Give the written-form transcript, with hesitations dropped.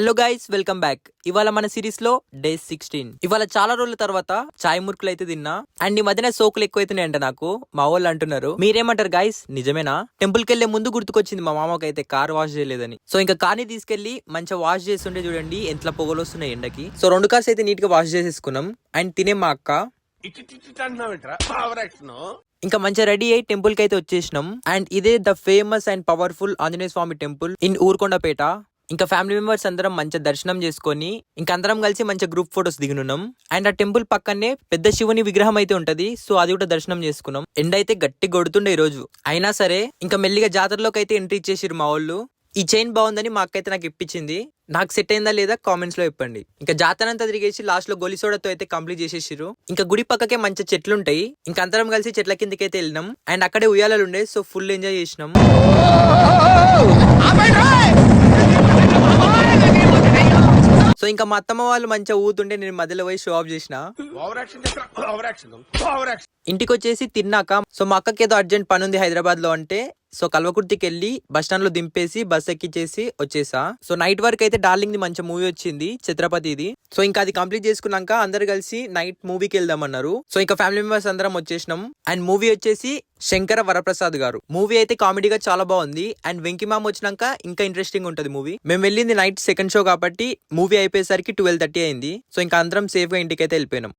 Hello guys, welcome back. ఇవాళ మన series లో డే 16. ఇవాళ చాలా రోజుల తర్వాత చాయ్ మురుకులు అయితే తిన్నా. అండ్ ఈ మధ్యన సోకులు ఎక్కువైతున్నాయంట నాకు, మా వాళ్ళు అంటున్నారు. మీరేమంటారు గైస్, నిజమేనా? టెంపుల్ కి వెళ్లే ముందు గుర్తుకొచ్చింది మా మామకి అయితే కార్ వాష్ చేయలేదని. సో ఇంకా కార్ని తీసుకెళ్లి మంచిగా వాష్ చేస్తుంటే చూడండి ఎంత పొగలు వస్తున్నాయి ఎండకి. సో 2 కార్స్ అయితే నీట్ గా వాష్ చేసేసుకున్నాం. అండ్ తినే మా అక్క ఇంకా మంచిగా రెడీ అయ్యి టెంపుల్ కి అయితే వచ్చేసినాం. అండ్ ఇదే the famous and powerful Anjaneya Swamy temple in Urukondapeta. ఇంకా ఫ్యామిలీ మెంబర్స్ అందరం మంచిగా దర్శనం చేసుకొని ఇంకా అందరం కలిసి మంచిగా గ్రూప్ ఫొటోస్ దిగునున్నాం. అండ్ ఆ టెంపుల్ పక్కనే పెద్ద శివుని విగ్రహం అయితే ఉంటది. సో అది కూడా దర్శనం చేసుకున్నాం. ఎండ అయితే గట్టి కొడుతుండే ఈ రోజు. అయినా సరే ఇంకా మెల్లిగా జాతరలోకి అయితే ఎంట్రీ ఇచ్చేసిరు మా వాళ్ళు. ఈ చైన్ బాగుందని మా అక్క అయితే నాకు ఇప్పించింది. నాకు సెట్ అయిందా లేదా కామెంట్స్ లో చెప్పండి. ఇంకా జాతర అంతా తిరిగేసి లాస్ట్ లో గొలిసోడతో అయితే కంప్లీట్ చేసేసిరు. ఇంకా గుడి పక్కకే మంచి చెట్లు ఉంటాయి. ఇంకా అందరం కలిసి చెట్ల కిందకి అయితే వెళ్ళినాం. అండ్ అక్కడే ఉయ్యాలలు ఉండే, సో ఫుల్ ఎంజాయ్ చేసినాం. సో ఇంకా మా అత్తమ్మ వాళ్ళు మంచిగా ఊతుంటే నేను మధ్యలో పోయి షో ఆఫ్ చేసిన. ఇంటికి వచ్చేసి తిన్నాక సో మా అక్కకి ఏదో అర్జెంట్ పని ఉంది హైదరాబాద్ లో అంటే సో కల్వకుర్తికి వెళ్ళి బస్ స్టాండ్ లో దింపేసి బస్ ఎక్కిచ్చేసి వచ్చేసా. సో నైట్ వరకు అయితే డార్లింగ్ ది మంచి మూవీ వచ్చింది, ఛత్రపతిది. సో ఇంకా అది కంప్లీట్ చేసుకున్నాక అందరు కలిసి నైట్ మూవీకి వెళ్దామన్నారు. సో ఇంకా ఫ్యామిలీ మెంబర్స్ అందరం వచ్చేసినాం. అండ్ మూవీ వచ్చేసి శంకర వరప్రసాద్ గారు. మూవీ అయితే కామెడీగా చాలా బాగుంది. అండ్ వెంకీ మామ వచ్చినాక ఇంకా ఇంట్రెస్టింగ్ ఉంటది మూవీ. మేము వెళ్ళింది నైట్ సెకండ్ షో కాబట్టి మూవీ అయిపోయేసరికి 12:30 అయింది. సో ఇంకా అందరం సేఫ్ గా ఇంటికి అయితే వెళ్ళిపోయినాం.